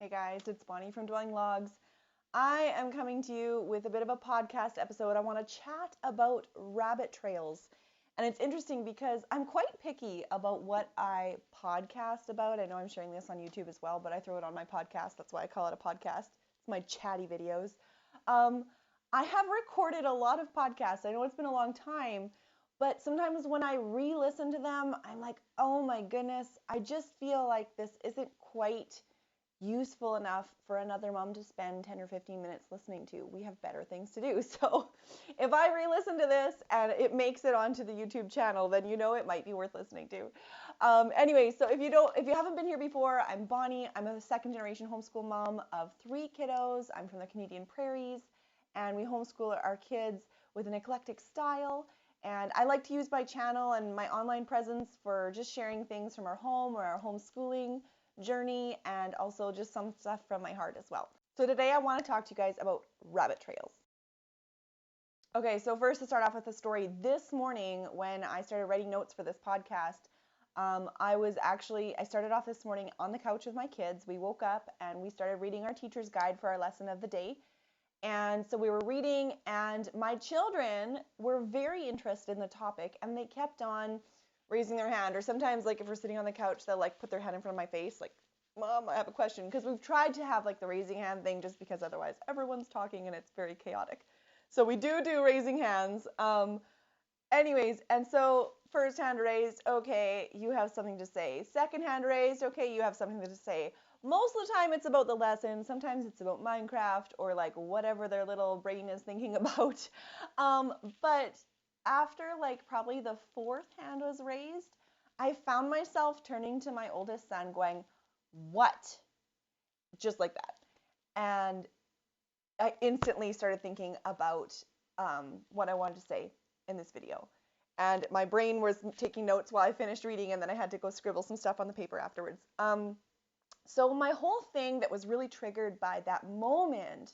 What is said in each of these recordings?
Hey guys, it's Bonnie from Dwelling Logs. I am coming to you with a bit of a podcast episode. I want to chat about rabbit trails. And it's interesting because I'm quite picky about what I podcast about. I know I'm sharing this on YouTube as well, but I throw it on my podcast. That's why I call it a podcast. It's my chatty videos. Um, I have recorded a lot of podcasts. I know it's been a long time, but sometimes when I re-listen to them, I'm like, oh my goodness, I just feel like this isn't quite useful enough for another mom to spend 10 or 15 minutes listening to. We have better things to do. So if I re-listen to this and it makes it onto the YouTube channel, then you know it might be worth listening to. Anyway, so if you haven't been here before, I'm Bonnie. I'm a second generation homeschool mom of 3 kiddos. I'm from the Canadian prairies, and we homeschool our kids with an eclectic style. And I like to use my channel and my online presence for just sharing things from our home or our homeschooling journey, and also just some stuff from my heart as well. So today I want to talk to you guys about rabbit trails. Okay, so first to start off with a story, this morning when I started writing notes for this podcast, I started off this morning on the couch with my kids. We woke up and we started reading our teacher's guide for our lesson of the day. And so we were reading, and my children were very interested in the topic, and they kept on raising their hand. Or sometimes, like if we're sitting on the couch, they'll like put their hand in front of my face, like, Mom, I have a question. Because we've tried to have like the raising hand thing, just because otherwise everyone's talking and it's very chaotic. So we do raising hands. Anyways, and so first hand raised, okay, you have something to say. Second hand raised, okay, you have something to say. Most of the time it's about the lesson. Sometimes it's about Minecraft or like whatever their little brain is thinking about. But after like probably the 4th hand was raised, I found myself turning to my oldest son going, "What?" Just like that. And I instantly started thinking about what I wanted to say in this video. And my brain was taking notes while I finished reading, and then I had to go scribble some stuff on the paper afterwards. So my whole thing that was really triggered by that moment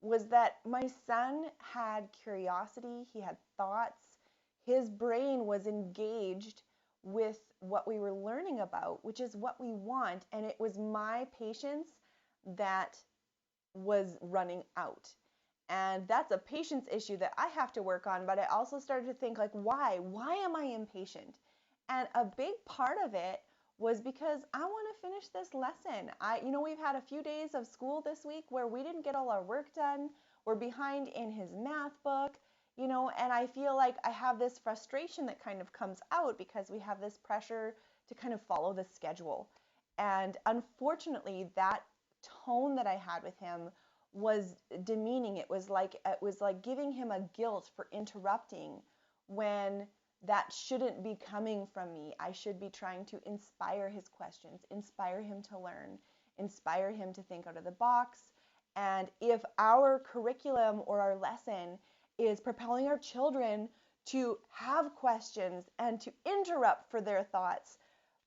was that my son had curiosity, he had thoughts, his brain was engaged with what we were learning about, which is what we want, and it was my patience that was running out. And that's a patience issue that I have to work on, but I also started to think like, why? Why am I impatient? And a big part of it was because I want to finish this lesson. We've had a few days of school this week where we didn't get all our work done. We're behind in his math book, and I feel like I have this frustration that kind of comes out because we have this pressure to kind of follow the schedule. And unfortunately, that tone that I had with him was demeaning. It was like giving him a guilt for interrupting when that shouldn't be coming from me. I should be trying to inspire his questions, inspire him to learn, inspire him to think out of the box. And if our curriculum or our lesson is propelling our children to have questions and to interrupt for their thoughts,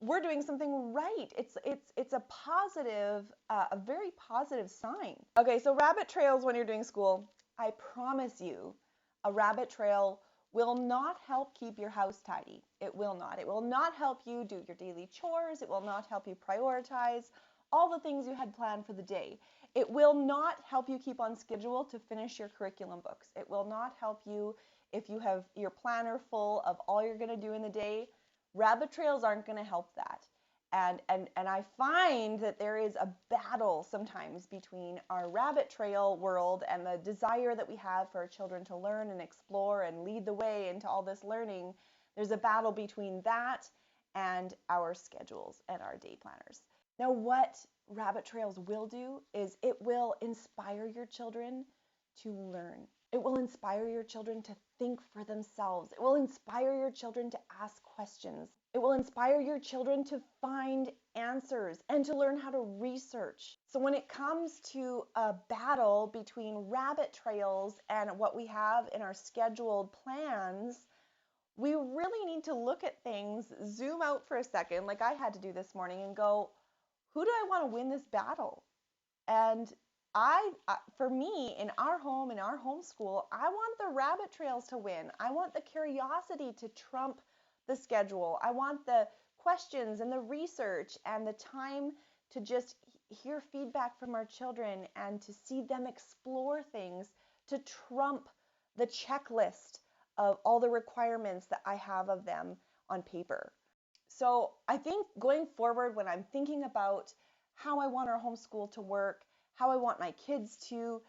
we're doing something right. It's a positive, a very positive sign. Okay, so rabbit trails when you're doing school, I promise you, a rabbit trail will not help keep your house tidy. It will not. It will not help you do your daily chores. It will not help you prioritize all the things you had planned for the day. It will not help you keep on schedule to finish your curriculum books. It will not help you if you have your planner full of all you're going to do in the day. Rabbit trails aren't going to help that. And I find that there is a battle sometimes between our rabbit trail world and the desire that we have for our children to learn and explore and lead the way into all this learning. There's a battle between that and our schedules and our day planners. Now, what rabbit trails will do is it will inspire your children to learn. It will inspire your children to think for themselves. It will inspire your children to ask questions. It will inspire your children to find answers and to learn how to research. So when it comes to a battle between rabbit trails and what we have in our scheduled plans, we really need to look at things, zoom out for a second, like I had to do this morning, and go, who do I want to win this battle? And for me, in our home, in our homeschool, I want the rabbit trails to win. I want the curiosity to trump the schedule. I want the questions and the research and the time to just hear feedback from our children and to see them explore things to trump the checklist of all the requirements that I have of them on paper. So I think going forward, when I'm thinking about how I want our homeschool to work, how I want my kids to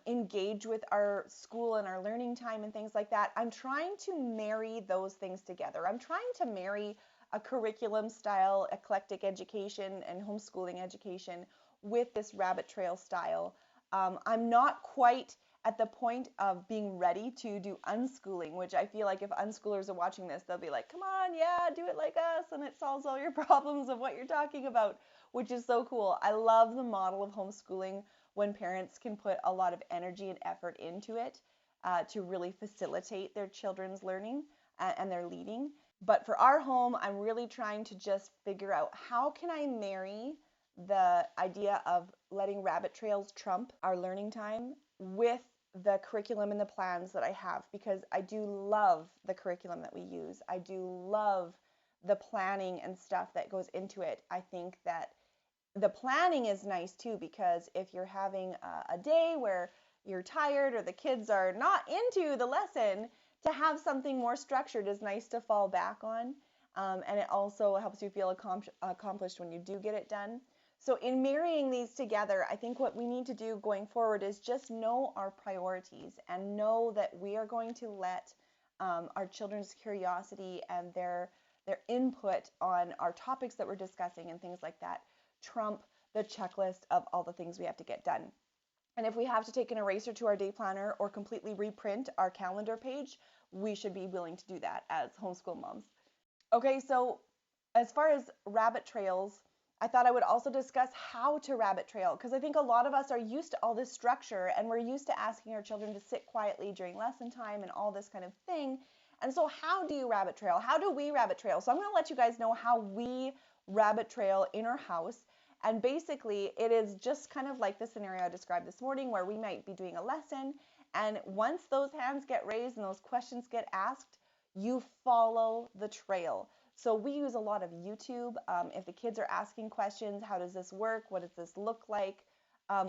engage with our school and our learning time and things like that, I'm trying to marry those things together. I'm trying to marry a curriculum style eclectic education and homeschooling education with this rabbit trail style. I'm not quite at the point of being ready to do unschooling, which I feel like if unschoolers are watching this, they'll be like, come on, yeah, do it like us, and it solves all your problems of what you're talking about, which is so cool. I love the model of homeschooling when parents can put a lot of energy and effort into it to really facilitate their children's learning and their leading. But for our home, I'm really trying to just figure out how can I marry the idea of letting rabbit trails trump our learning time with the curriculum and the plans that I have, because I do love the curriculum that we use. I do love the planning and stuff that goes into it. I think that the planning is nice too, because if you're having a day where you're tired or the kids are not into the lesson, to have something more structured is nice to fall back on. And it also helps you feel accomplished when you do get it done. So in marrying these together, I think what we need to do going forward is just know our priorities and know that we are going to let our children's curiosity and their input on our topics that we're discussing and things like that trump the checklist of all the things we have to get done. And if we have to take an eraser to our day planner or completely reprint our calendar page, we should be willing to do that as homeschool moms. Okay, so as far as rabbit trails, I thought I would also discuss how to rabbit trail, because I think a lot of us are used to all this structure and we're used to asking our children to sit quietly during lesson time and all this kind of thing. And so how do you rabbit trail? How do we rabbit trail? So I'm going to let you guys know how we rabbit trail in our house. And basically, it is just kind of like the scenario I described this morning, where we might be doing a lesson, and once those hands get raised and those questions get asked, you follow the trail. So we use a lot of YouTube. If the kids are asking questions, how does this work? What does this look like?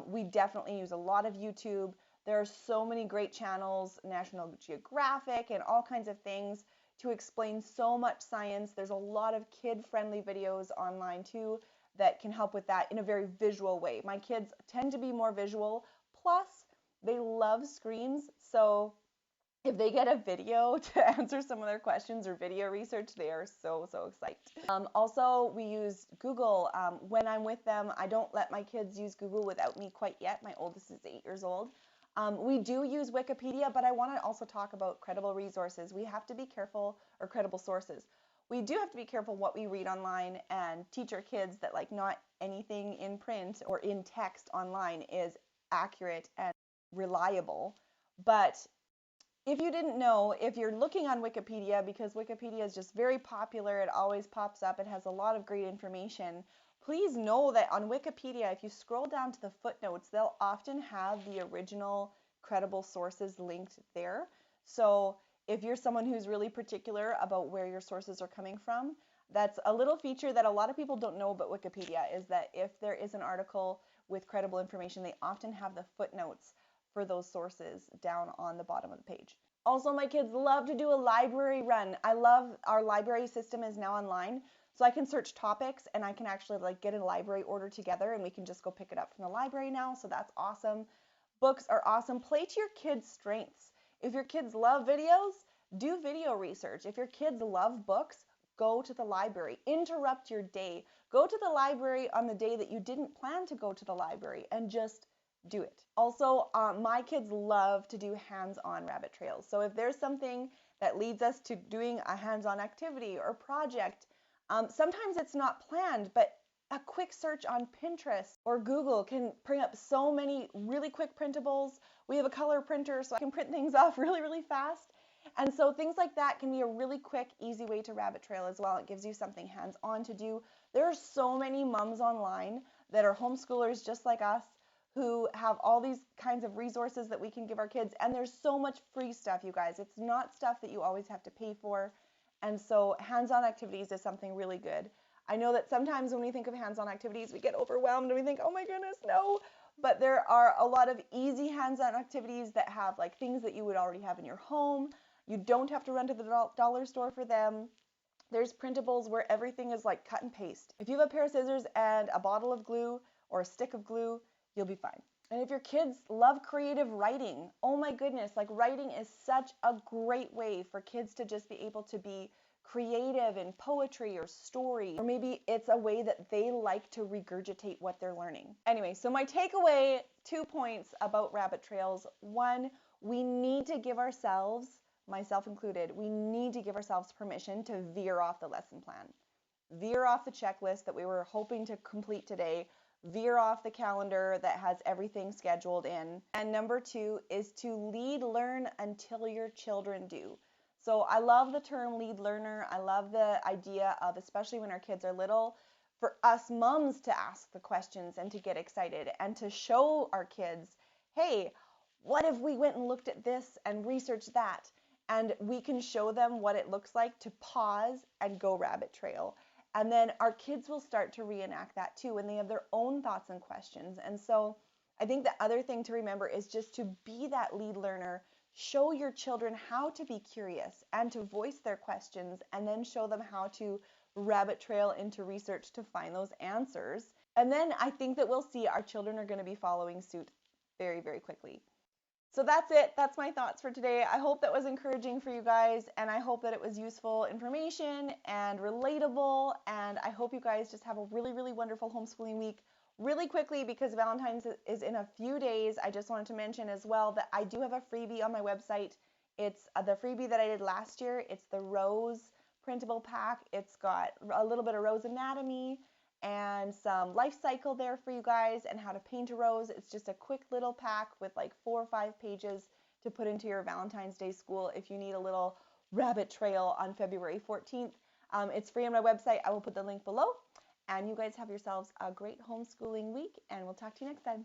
We definitely use a lot of YouTube. There are so many great channels, National Geographic and all kinds of things to explain so much science. There's a lot of kid-friendly videos online too that can help with that in a very visual way. My kids tend to be more visual, plus they love screens, so if they get a video to answer some of their questions or video research, they are so excited. Also, we use Google. When I'm with them, I don't let my kids use Google without me quite yet. My oldest is 8 years old. We do use Wikipedia, but I want to also talk about credible resources. We have to be careful, or credible sources. We do have to be careful what we read online and teach our kids that like not anything in print or in text online is accurate and reliable. But if you didn't know, if you're looking on Wikipedia, because Wikipedia is just very popular, it always pops up, it has a lot of great information, please know that on Wikipedia, if you scroll down to the footnotes, they'll often have the original credible sources linked there. So if you're someone who's really particular about where your sources are coming from, that's a little feature that a lot of people don't know about Wikipedia, is that if there is an article with credible information, they often have the footnotes for those sources down on the bottom of the page. Also, my kids love to do a library run. I love our library system is now online, so I can search topics and I can actually like get a library order together and we can just go pick it up from the library now, so that's awesome. Books are awesome. Play to your kids' strengths. If your kids love videos, do video research. If your kids love books, go to the library. Interrupt your day. Go to the library on the day that you didn't plan to go to the library and just do it. Also, my kids love to do hands-on rabbit trails. So if there's something that leads us to doing a hands-on activity or project, sometimes it's not planned, but a quick search on Pinterest or Google can bring up so many really quick printables. We have a color printer, so I can print things off really fast. And so things like that can be a really quick, easy way to rabbit trail as well. It gives you something hands-on to do. There are so many moms online that are homeschoolers just like us who have all these kinds of resources that we can give our kids. And there's so much free stuff, you guys. It's not stuff that you always have to pay for. And so hands-on activities is something really good. I know that sometimes when we think of hands-on activities, we get overwhelmed and we think, oh my goodness, no. But there are a lot of easy hands-on activities that have like things that you would already have in your home. You don't have to run to the dollar store for them. There's printables where everything is like cut and paste. If you have a pair of scissors and a bottle of glue or a stick of glue, you'll be fine. And if your kids love creative writing, oh my goodness, like writing is such a great way for kids to just be able to be creative in poetry or story, or maybe it's a way that they like to regurgitate what they're learning. Anyway, so my takeaway, 2 points about rabbit trails. 1, we need to give ourselves, myself included, we need to give ourselves permission to veer off the lesson plan. Veer off the checklist that we were hoping to complete today. Veer off the calendar that has everything scheduled in. And number 2 is to lead learn until your children do. So I love the term lead learner. I love the idea of, especially when our kids are little, for us moms to ask the questions and to get excited and to show our kids, hey, what if we went and looked at this and researched that? And we can show them what it looks like to pause and go rabbit trail. And then our kids will start to reenact that too when they have their own thoughts and questions. And so I think the other thing to remember is just to be that lead learner. Show your children how to be curious and to voice their questions, and then show them how to rabbit trail into research to find those answers. And then I think that we'll see our children are going to be following suit very, very quickly. So that's it. That's my thoughts for today. I hope that was encouraging for you guys, and I hope that it was useful information and relatable, and I hope you guys just have a really, really wonderful homeschooling week. Really quickly, because Valentine's is in a few days, I just wanted to mention as well that I do have a freebie on my website. It's the freebie that I did last year. It's the Rose printable pack. It's got a little bit of rose anatomy and some life cycle there for you guys and how to paint a rose. It's just a quick little pack with like 4 or 5 pages to put into your Valentine's Day school if you need a little rabbit trail on February 14th. It's free on my website. I will put the link below. And you guys have yourselves a great homeschooling week, and we'll talk to you next time.